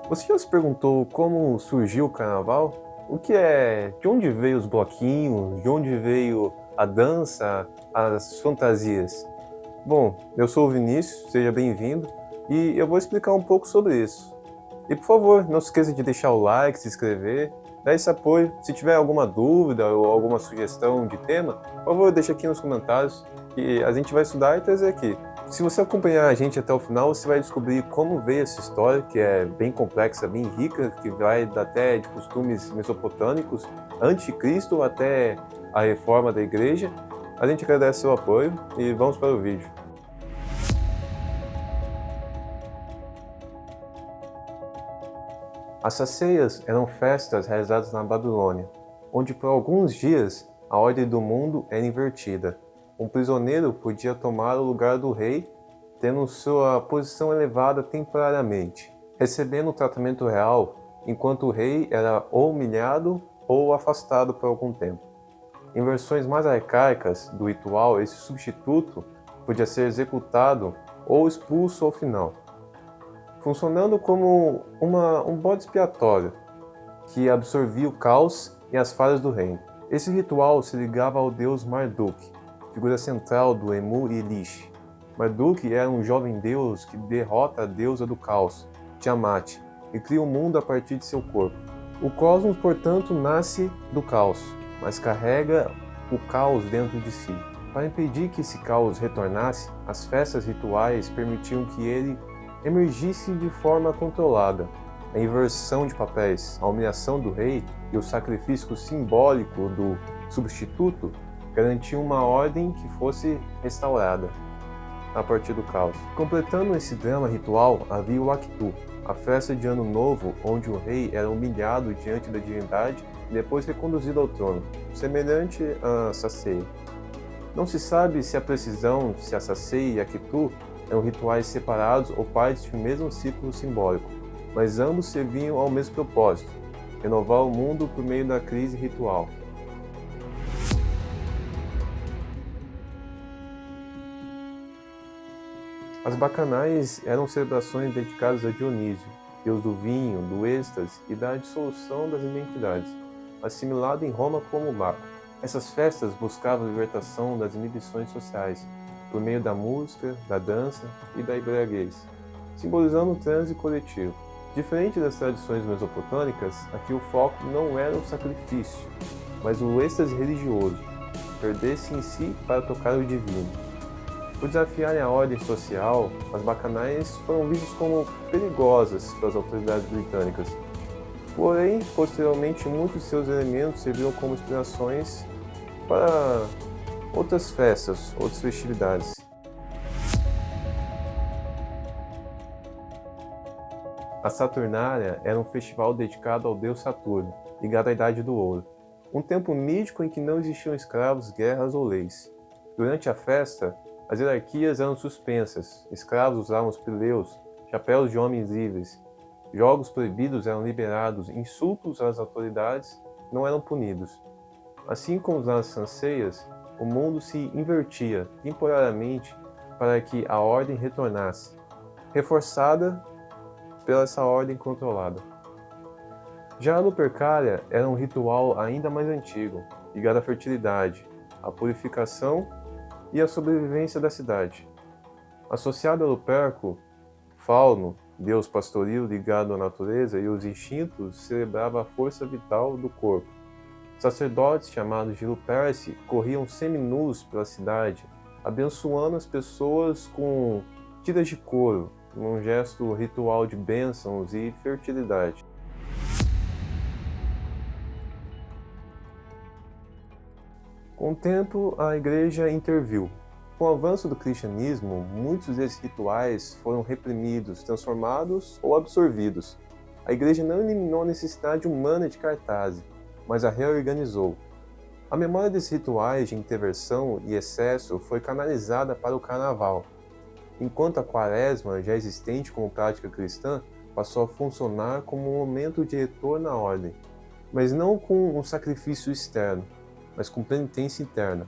Você já se perguntou como surgiu o carnaval? De onde veio os bloquinhos? De onde veio a dança, as fantasias? Bom, eu sou o Vinícius, seja bem-vindo e eu vou explicar um pouco sobre isso. E por favor, não se esqueça de deixar o like, se inscrever, dar esse apoio. Se tiver alguma dúvida ou alguma sugestão de tema, por favor, deixa aqui nos comentários que a gente vai estudar e trazer aqui. Se você acompanhar a gente até o final, você vai descobrir como veio essa história, que é bem complexa, bem rica, que vai até de costumes mesopotâmicos, antes de Cristo até a reforma da igreja. A gente agradece seu apoio e vamos para o vídeo. As saceias eram festas realizadas na Babilônia, onde por alguns dias a ordem do mundo era invertida. Um prisioneiro podia tomar o lugar do rei, tendo sua posição elevada temporariamente, recebendo o tratamento real, enquanto o rei era ou humilhado ou afastado por algum tempo. Em versões mais arcaicas do ritual, esse substituto podia ser executado ou expulso ao final, funcionando como um bode expiatório que absorvia o caos e as falhas do reino. Esse ritual se ligava ao deus Marduk, figura central do Emu e Elish. Marduk era um jovem deus que derrota a deusa do caos, Tiamat, e cria o mundo a partir de seu corpo. O cosmos, portanto, nasce do caos, mas carrega o caos dentro de si. Para impedir que esse caos retornasse, as festas rituais permitiam que ele emergisse de forma controlada. A inversão de papéis, a humilhação do rei e o sacrifício simbólico do substituto garantiam uma ordem que fosse restaurada a partir do caos. Completando esse drama ritual, havia o Actu, a festa de Ano Novo, onde o rei era humilhado diante da divindade e depois reconduzido ao trono, semelhante a Saceia. Não se sabe se a precisão se a Saceia e Actu eram rituais separados ou partes de um mesmo ciclo simbólico, mas ambos serviam ao mesmo propósito: renovar o mundo por meio da crise ritual. As bacanais eram celebrações dedicadas a Dionísio, deus do vinho, do êxtase e da dissolução das identidades, assimilado em Roma como Baco. Essas festas buscavam a libertação das inibições sociais, por meio da música, da dança e da embriaguez, simbolizando o transe coletivo. Diferente das tradições mesopotâmicas, aqui o foco não era o sacrifício, mas o êxtase religioso, perder-se em si para tocar o divino. Por desafiarem a ordem social, as bacanais foram vistas como perigosas pelas autoridades britânicas. Porém, posteriormente, muitos de seus elementos serviram como inspirações para outras festas, outras festividades. A Saturnália era um festival dedicado ao deus Saturno, ligado à Idade do Ouro, um tempo mítico em que não existiam escravos, guerras ou leis. Durante a festa, as hierarquias eram suspensas, escravos usavam os pileus, chapéus de homens livres, jogos proibidos eram liberados, insultos às autoridades não eram punidos. Assim como nas Sanceias, o mundo se invertia temporariamente para que a ordem retornasse, reforçada pela essa ordem controlada. Já a Lupercalia era um ritual ainda mais antigo, ligado à fertilidade, à purificação e à sobrevivência da cidade. Associado a Luperco, Fauno, deus pastoril ligado à natureza e os instintos, celebrava a força vital do corpo. Sacerdotes chamados de Luperci corriam seminus pela cidade, abençoando as pessoas com tiras de couro, num gesto ritual de bênçãos e fertilidade. Com o tempo, a igreja interviu. Com o avanço do cristianismo, muitos desses rituais foram reprimidos, transformados ou absorvidos. A igreja não eliminou a necessidade humana de cartaz, mas a reorganizou. A memória desses rituais de interversão e excesso foi canalizada para o carnaval, enquanto a quaresma, já existente como prática cristã, passou a funcionar como um momento de retorno à ordem, mas não com um sacrifício externo, mas com penitência interna.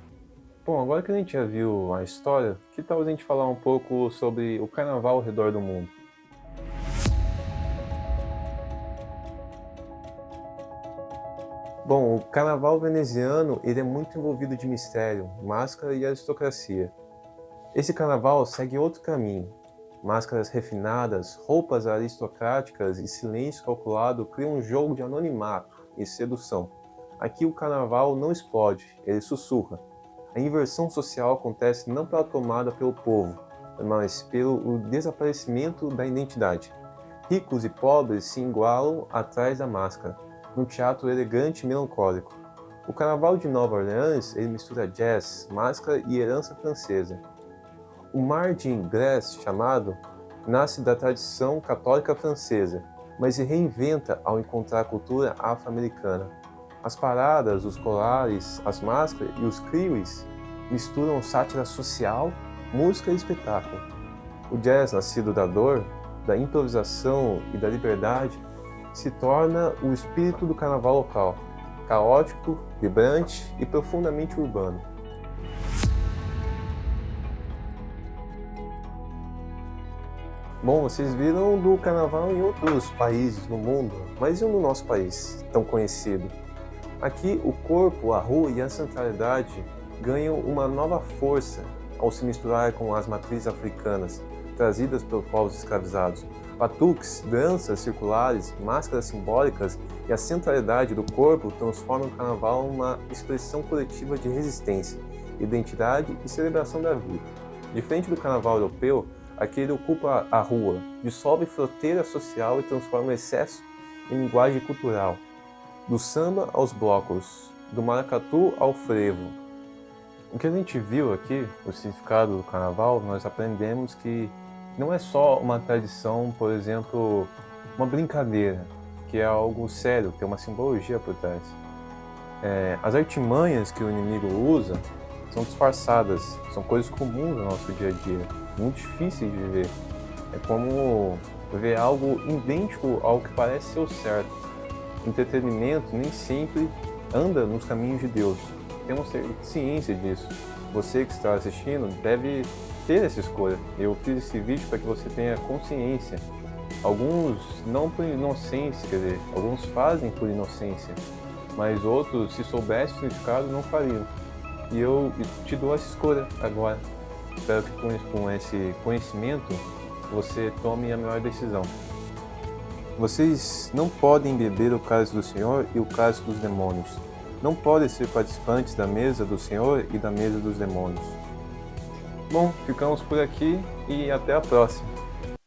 Bom, agora que a gente já viu a história, que tal a gente falar um pouco sobre o carnaval ao redor do mundo? Bom, o carnaval veneziano ele é muito envolvido de mistério, máscara e aristocracia. Esse carnaval segue outro caminho. Máscaras refinadas, roupas aristocráticas e silêncio calculado criam um jogo de anonimato e sedução. Aqui o carnaval não explode, ele sussurra. A inversão social acontece não pela tomada pelo povo, mas pelo desaparecimento da identidade. Ricos e pobres se igualam atrás da máscara, num teatro elegante e melancólico. O Carnaval de Nova Orleans ele mistura jazz, máscara e herança francesa. O Mardi Gras, chamado, nasce da tradição católica francesa, mas se reinventa ao encontrar a cultura afro-americana. As paradas, os colares, as máscaras e os criouis misturam sátira social, música e espetáculo. O jazz, nascido da dor, da improvisação e da liberdade, se torna o espírito do carnaval local, caótico, vibrante e profundamente urbano. Bom, vocês viram do carnaval em outros países no mundo, mas e no nosso país, tão conhecido? Aqui, o corpo, a rua e a ancestralidade ganham uma nova força ao se misturar com as matrizes africanas, trazidas pelos povos escravizados. Batuques, danças circulares, máscaras simbólicas e a centralidade do corpo transformam o carnaval em uma expressão coletiva de resistência, identidade e celebração da vida. Diferente do carnaval europeu, aqui ele ocupa a rua, dissolve fronteira social e transforma o excesso em linguagem cultural. Do samba aos blocos, do maracatu ao frevo. O que a gente viu aqui, o significado do carnaval, nós aprendemos que não é só uma tradição, por exemplo, uma brincadeira, que é algo sério, tem uma simbologia por trás. As artimanhas que o inimigo usa são disfarçadas, são coisas comuns no nosso dia a dia, muito difíceis de ver. É como ver algo idêntico ao que parece ser o certo. Entretenimento nem sempre anda nos caminhos de Deus. Temos que ter ciência disso. Você que está assistindo deve ter essa escolha. Eu fiz esse vídeo para que você tenha consciência. Alguns não por inocência, quer dizer, alguns fazem por inocência, mas outros, se soubessem o significado, não fariam. E eu te dou essa escolha agora. Espero que com esse conhecimento você tome a melhor decisão. Vocês não podem beber o cálice do Senhor e o cálice dos demônios. Não podem ser participantes da mesa do Senhor e da mesa dos demônios. Bom, ficamos por aqui e até a próxima.